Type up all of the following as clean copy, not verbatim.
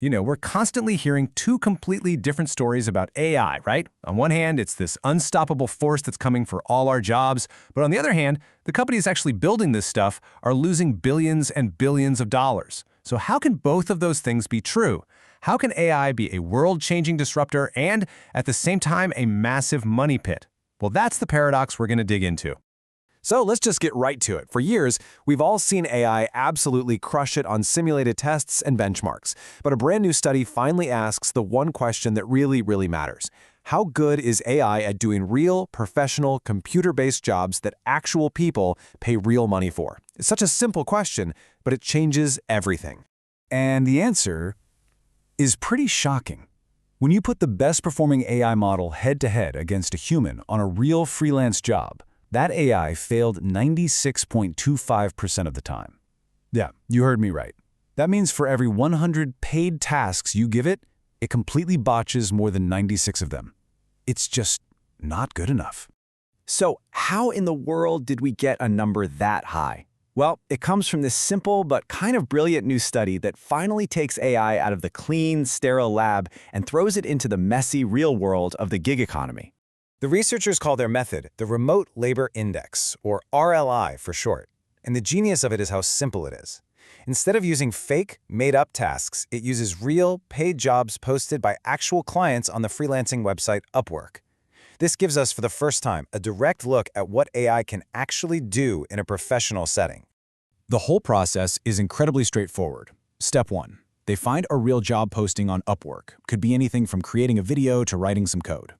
We're constantly hearing two completely different stories about AI, right? On one hand, it's this unstoppable force that's coming for all our jobs, but on the other hand, the companies actually building this stuff are losing billions and billions of dollars. So how can both of those things be true? How can AI be a world-changing disruptor and, at the same time, a massive money pit? Well, that's the paradox we're going to dig into. So let's just get right to it. For years, we've all seen AI absolutely crush it on simulated tests and benchmarks. But a brand new study finally asks the one question that really matters. How good is AI at doing real, professional, computer-based jobs that actual people pay real money for? It's such a simple question, but it changes everything. And the answer is pretty shocking. When you put the best-performing AI model head-to-head against a human on a real freelance job, that AI failed 96.25% of the time. Yeah, you heard me right. That means for every 100 paid tasks you give it, it completely botches more than 96 of them. It's just not good enough. So how in the world did we get a number that high? Well, it comes from this simple but kind of brilliant new study that finally takes AI out of the clean, sterile lab and throws it into the messy real world of the gig economy. The researchers call their method the Remote Labor Index, or RLI for short. And the genius of it is how simple it is. Instead of using fake, made-up tasks, it uses real, paid jobs posted by actual clients on the freelancing website Upwork. This gives us, for the first time, a direct look at what AI can actually do in a professional setting. The whole process is incredibly straightforward. Step 1. They find a real job posting on Upwork. Could be anything from creating a video to writing some code.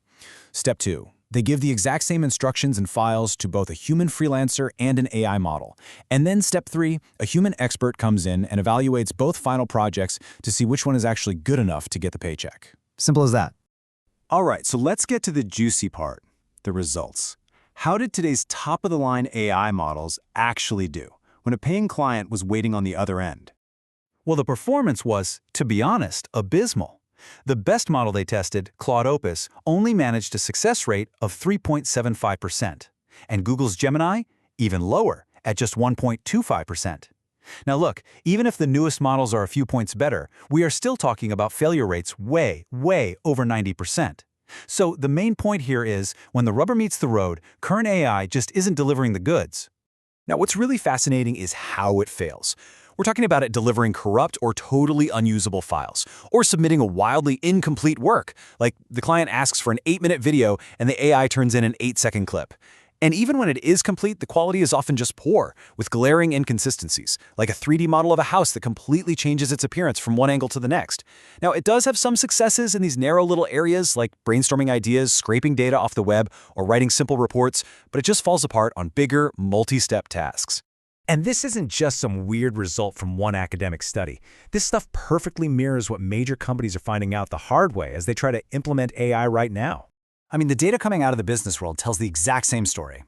Step 2. They give the exact same instructions and files to both a human freelancer and an AI model. And then Step 3, a human expert comes in and evaluates both final projects to see which one is actually good enough to get the paycheck. Simple as that. All right, so let's get to the juicy part, the results. How did today's top-of-the-line AI models actually do when a paying client was waiting on the other end? Well, the performance was, to be honest, abysmal. The best model they tested, Claude Opus, only managed a success rate of 3.75%, and Google's Gemini, even lower, at just 1.25%. Now look, even if the newest models are a few points better, we are still talking about failure rates way over 90%. So the main point here is, when the rubber meets the road, current AI just isn't delivering the goods. Now, what's really fascinating is how it fails. We're talking about it delivering corrupt or totally unusable files, or submitting a wildly incomplete work, like the client asks for an 8-minute video and the AI turns in an 8-second clip. And even when it is complete, the quality is often just poor, with glaring inconsistencies, like a 3D model of a house that completely changes its appearance from one angle to the next. Now, it does have some successes in these narrow little areas, like brainstorming ideas, scraping data off the web, or writing simple reports, but it just falls apart on bigger, multi-step tasks. And this isn't just some weird result from one academic study. This stuff perfectly mirrors what major companies are finding out the hard way as they try to implement AI right now. I mean, the data coming out of the business world tells the exact same story.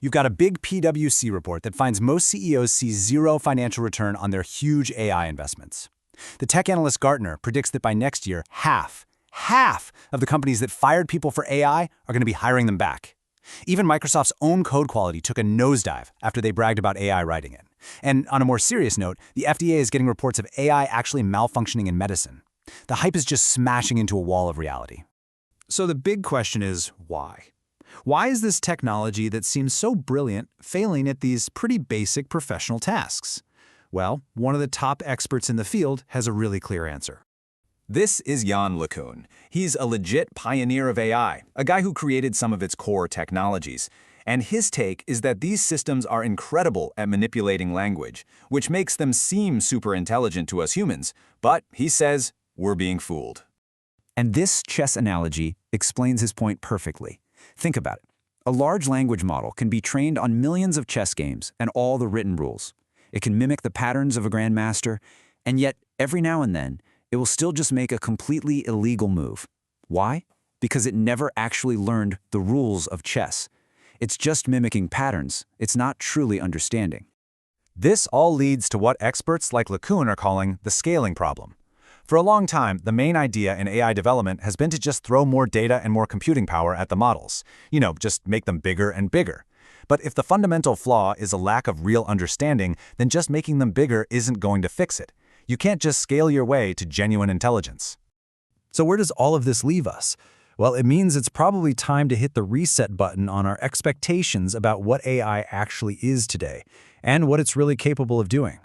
You've got a big PwC report that finds most CEOs see zero financial return on their huge AI investments. The tech analyst Gartner predicts that by next year, half of the companies that fired people for AI are going to be hiring them back. Even Microsoft's own code quality took a nosedive after they bragged about AI writing it. And on a more serious note, the FDA is getting reports of AI actually malfunctioning in medicine. The hype is just smashing into a wall of reality. So the big question is, why? Why is this technology that seems so brilliant failing at these pretty basic professional tasks? Well, one of the top experts in the field has a really clear answer. This is Yann LeCun. He's a legit pioneer of AI, a guy who created some of its core technologies. And his take is that these systems are incredible at manipulating language, which makes them seem super intelligent to us humans. But he says, we're being fooled. And this chess analogy explains his point perfectly. Think about it. A large language model can be trained on millions of chess games and all the written rules. It can mimic the patterns of a grandmaster, and yet every now and then, it will still just make a completely illegal move. Why? Because it never actually learned the rules of chess. It's just mimicking patterns. It's not truly understanding. This all leads to what experts like LeCun are calling the scaling problem. For a long time, the main idea in AI development has been to just throw more data and more computing power at the models. Just make them bigger and bigger. But if the fundamental flaw is a lack of real understanding, then just making them bigger isn't going to fix it. You can't just scale your way to genuine intelligence. So where does all of this leave us? Well, it means it's probably time to hit the reset button on our expectations about what AI actually is today and what it's really capable of doing.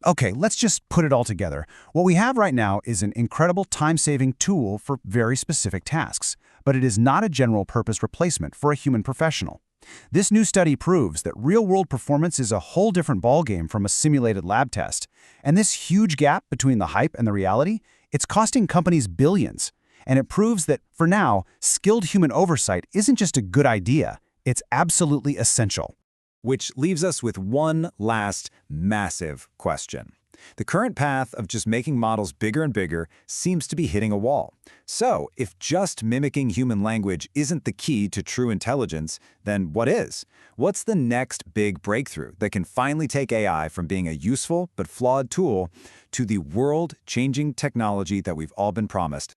Okay, let's just put it all together. What we have right now is an incredible time-saving tool for very specific tasks, but it is not a general-purpose replacement for a human professional. This new study proves that real-world performance is a whole different ballgame from a simulated lab test. And this huge gap between the hype and the reality, it's costing companies billions. And it proves that, for now, skilled human oversight isn't just a good idea, it's absolutely essential. Which leaves us with one last massive question. The current path of just making models bigger and bigger seems to be hitting a wall. So, if just mimicking human language isn't the key to true intelligence, then what is? What's the next big breakthrough that can finally take AI from being a useful but flawed tool to the world-changing technology that we've all been promised